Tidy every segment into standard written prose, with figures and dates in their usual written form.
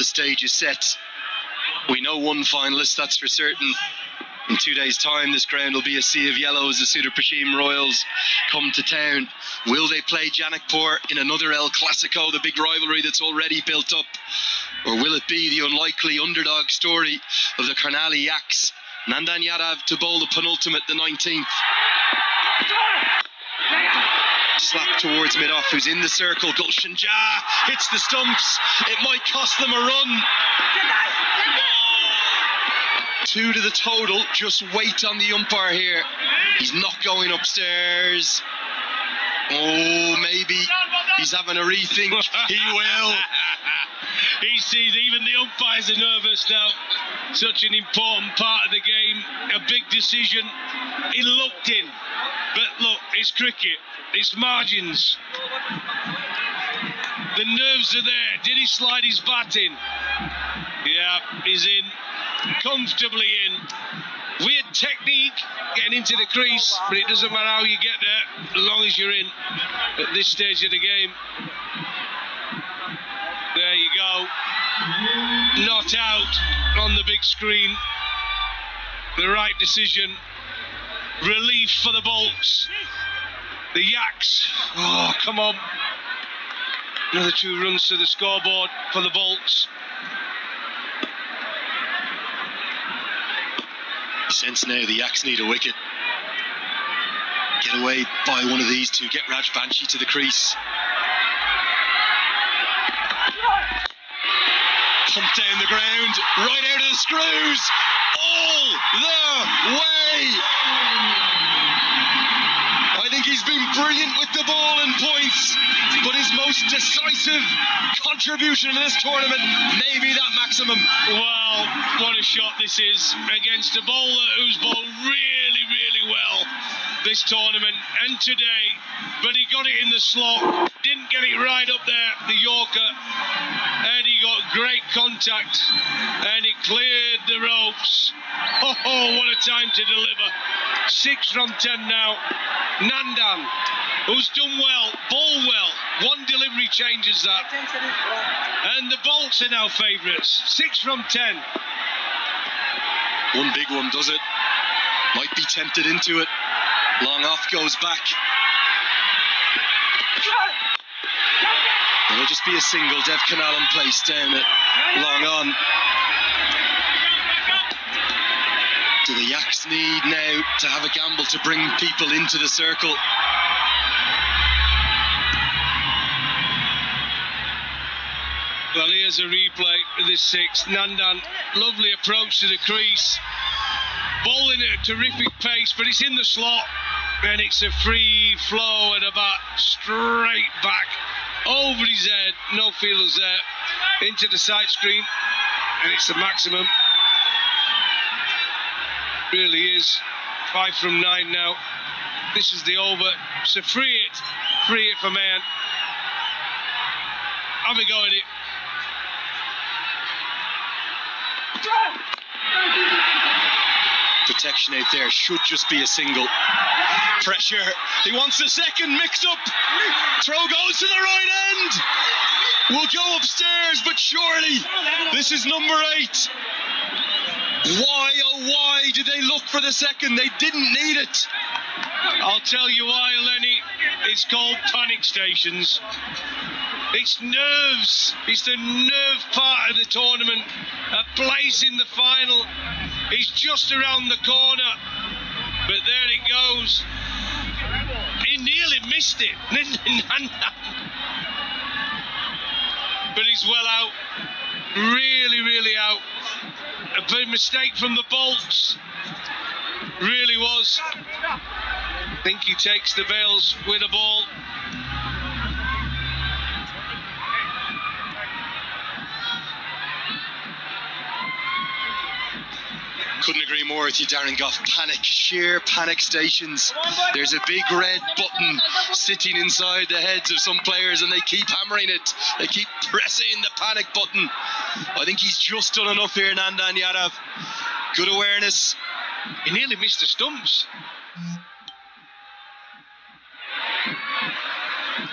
stage is set. We know one finalist, that's for certain. In 2 days' time, this ground will be a sea of yellow as the 𝗟𝗃 Royals come to town. Will they play Janakpur in another 𝗟𝗃𝗃𝗃, the big rivalry that's already built up? Or will it be the unlikely underdog story of the Karnali Yaks? Nandan Yadav to bowl the penultimate, the 19th. Slap towards mid-off, who's in the circle. 𝗟𝗁 𝗃𝗲 hits the stumps. It might cost them a run. 2 to the total. Just wait on the umpire here. He's not going upstairs. Oh, maybe he's having a rethink. He will. He sees even the umpires are nervous now. Such an important part of the game. A big decision. He looked in. But look, it's cricket. It's margins. The nerves are there. Did he slide his bat in? Yeah, he's in. Comfortably in. Weird technique getting into the crease, but it doesn't matter how you get there as long as you're in at this stage of the game. There you go. Not out on the big screen. The right decision. Relief for the Bolts. The Yaks. Oh, come on. Another 2 runs to the scoreboard for the Bolts. You sense now the Yaks need a wicket. Get away by one of these two. Get 𝗟𝗃𝗃𝗃 to the crease. Pump down the ground, right out of the screws, all the way. I think he's been brilliant with the ball and points, but his most decisive contribution in this tournament may be that maximum. Well, what a shot this is against a bowler who's bowled really, really well this tournament and today, but he got it in the slot, didn't get it right up there, the Yorker, and he got great contact and it cleared the ropes. Oh, what a time to deliver. 6 from 10 now. Nandan, who's done well, bowled well. 1 delivery changes that. And the Bolts are now favourites. 6 from 10. One big one does it. Might be tempted into it. Long off goes back. It'll just be a single. Dev Canal in place down it. Long on. Do the Yaks need now to have a gamble to bring people into the circle? Well, here's a replay of this 6. Nandan, lovely approach to the crease. Bowling at a terrific pace, but it's in the slot. And it's a free flow and a bat straight back over his head. No feelers there. Into the side screen. And it's the maximum. Really is. 5 from 9 now. This is the over. So free it for man. Have a go at it. Protection out there, should just be a single. Pressure, he wants a second mix up. Throw goes to the right end. We'll go upstairs, but surely this is number 8. Why, oh why did they look for the second? They didn't need it. I'll tell you why, Lenny. It's called panic stations. It's nerves. It's the nerve part of the tournament. A place in the final. He's just around the corner. But there it goes. He nearly missed it. But he's well out. Really, really out. A big mistake from the Bolts. Really was. I think he takes the bails with a ball. Couldn't agree more with you, Darren Goff. Panic, sheer panic stations. There's a big red button sitting inside the heads of some players and they keep hammering it. They keep pressing the panic button. I think he's just done enough here, Nandan Yadav. Good awareness. He nearly missed the stumps.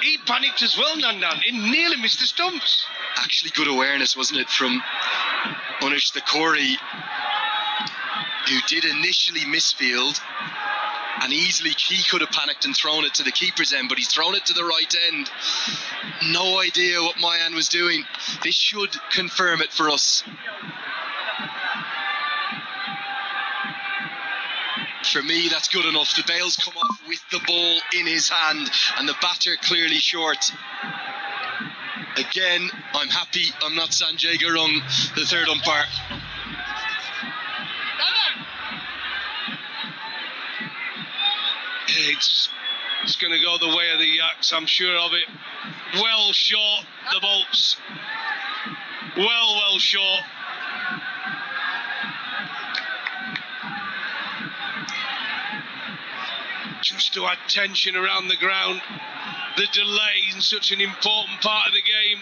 He panicked as well, Nandan. He nearly missed the stumps. Actually, good awareness, wasn't it, from 𝗟𝗁𝗃𝗃𝗃, who did initially misfield, and easily he could have panicked and thrown it to the keeper's end, but he's thrown it to the right end. No idea what Mayan was doing. This should confirm it for us. For me, that's good enough. The bails come off with the ball in his hand, and the batter clearly short. Again, I'm happy I'm not 𝗟𝗁𝗃𝗃𝗃, the third umpire. It's going to go the way of the Yaks, I'm sure of it. Well short, the bolts. Well short. Just to add tension around the ground. The delay in such an important part of the game.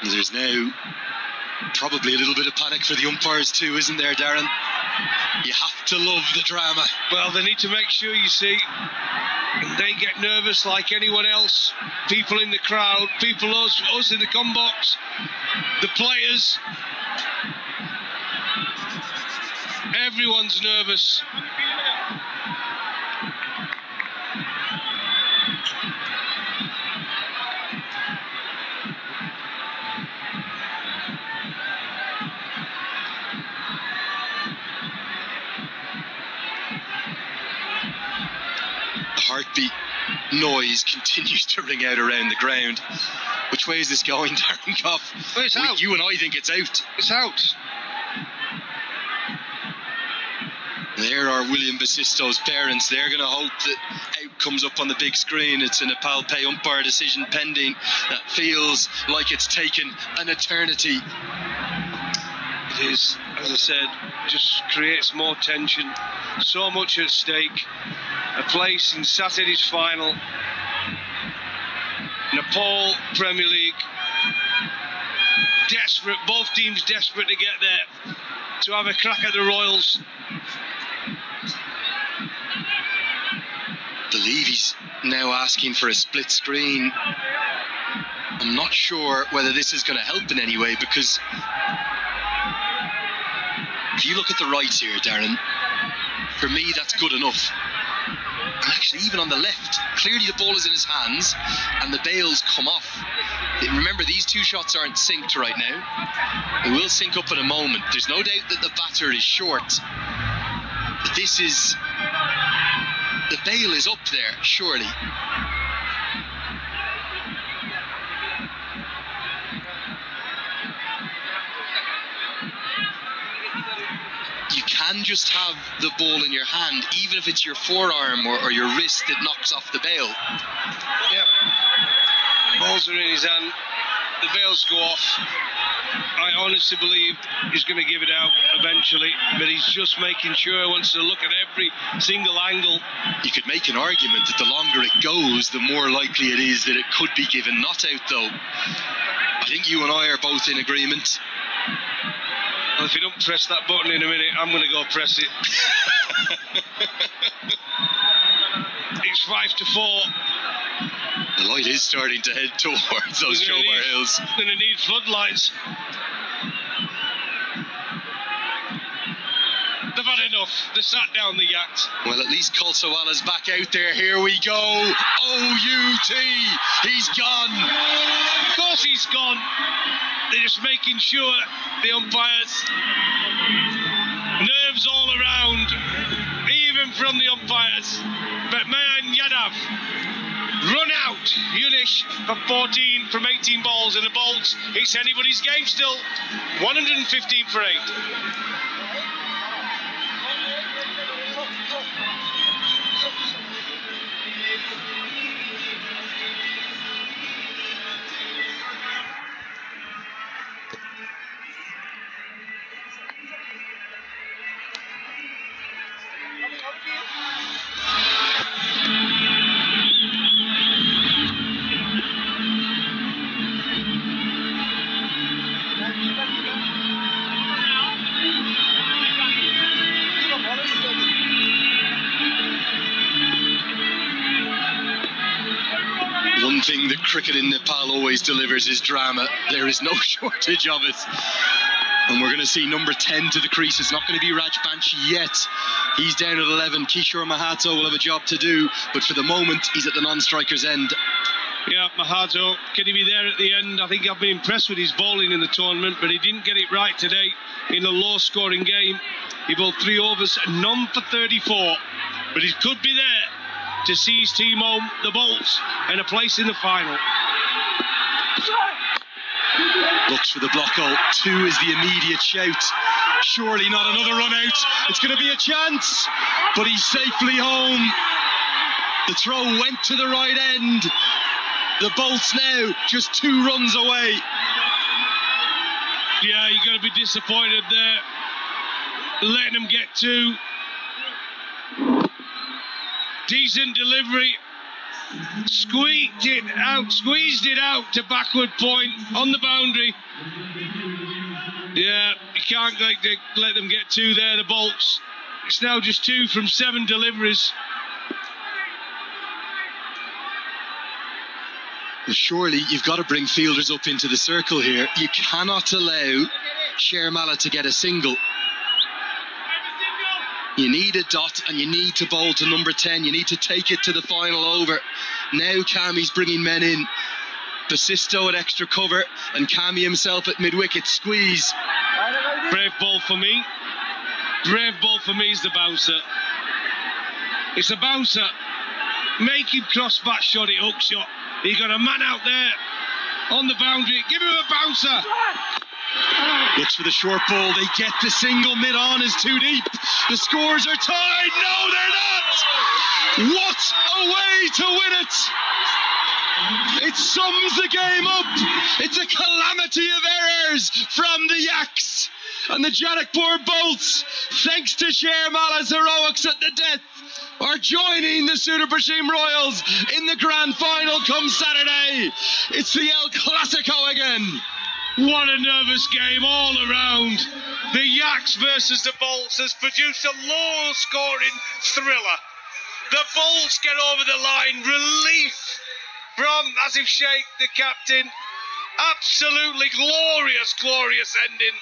There's now probably a little bit of panic for the umpires too, isn't there, Darren? You have to love the drama. Well, they need to make sure, you see, they get nervous like anyone else. People in the crowd, people us in the com box, the players. Everyone's nervous. Heartbeat noise continues to ring out around the ground. Which way is this going, Darren Goff? Well, it's out. You and I think it's out. It's out. There are William Basisto's parents. They're going to hope that out comes up on the big screen. It's an 𝗟𝗃𝗃𝗃 umpire decision pending. That feels like it's taken an eternity. It is, as I said, just creates more tension. So much at stake. A place in Saturday's final. Nepal Premier League. Desperate, both teams desperate to get there, to have a crack at the Royals. I believe he's now asking for a split screen. I'm not sure whether this is going to help in any way, because if you look at the right here, Darren, for me that's good enough. And actually, even on the left, clearly the ball is in his hands and the bails come off. Remember, these two shots aren't synced right now. It will sync up in a moment. There's no doubt that the batter is short. But this is... the bail is up there, surely. You can just have the ball in your hand, even if it's your forearm or your wrist that knocks off the bail. Yep. Balls are in his hand. The bails go off. I honestly believe he's going to give it out eventually, but he's just making sure, wants to look at every single angle. You could make an argument that the longer it goes, the more likely it is that it could be given not out, though. I think you and I are both in agreement. Well, if you don't press that button in a minute, I'm going to go press it. It's 5-4. The light is starting to head towards those 𝗟𝗃𝗃𝗃 hills. Going to need floodlights. They've had enough. They sat down, the Yaks. Well, at least 𝗟𝗁𝗃𝗃𝗃's back out there. Here we go. OUT. He's gone. Of course he's gone. They're just making sure, the umpires, nerves all around, even from the umpires. But Mayan Yadav run out. Yunish for 14 from 18 balls in the bolts. It's anybody's game still. 115 for 8. thing that cricket in Nepal always delivers is drama. There is no shortage of it. And we're going to see number 10 to the crease. It's not going to be Rajbanshi yet. He's down at 11. 𝗍𝗃 will have a job to do, but for the moment, he's at the non-striker's end. Yeah, Mahato, can he be there at the end? I think I've been impressed with his bowling in the tournament, but he didn't get it right today in a low-scoring game. He bowled 3 overs, none for 34. But he could be there to see his team home, the Bolts, and a place in the final. Looks for the block hole. 2 is the immediate shout. Surely not another run out. It's going to be a chance, but he's safely home. The throw went to the right end. The Bolts now just 2 runs away. Yeah, you got to be disappointed there, letting him get 2. Decent delivery. Squeezed it out to backward point on the boundary. Yeah, you can't let them get 2 there, the Bolts. It's now just 2 from 7 deliveries. Well, surely you've got to bring fielders up into the circle here. You cannot allow 𝗍𝗃𝘆 to get a single. You need a dot and you need to bowl to number 10. You need to take it to the final over. Now Kami's bringing men in. Basisto at extra cover and Kami himself at mid-wicket. Squeeze. Brave ball for me. Brave ball for me is the bouncer. It's a bouncer. Make him cross bat shot, it hook shot. He got a man out there on the boundary. Give him a bouncer. Looks for the short ball. They get the single. Mid-on is too deep. The scores are tied. No, they're not. What a way to win it. It sums the game up. It's a calamity of errors from the Yaks. And the Janakpur Bolts, thanks to 𝗍𝗃𝘆's heroics at the death, are joining the 𝗧𝗍𝘆 Royals in the grand final come Saturday. It's the 𝗟𝗶𝘃𝗲 again. What a nervous game all around. The Yaks versus the Bolts has produced a low-scoring thriller. The Bolts get over the line. Relief from 𝗍𝗶𝘃𝗲, the captain. Absolutely glorious, glorious ending.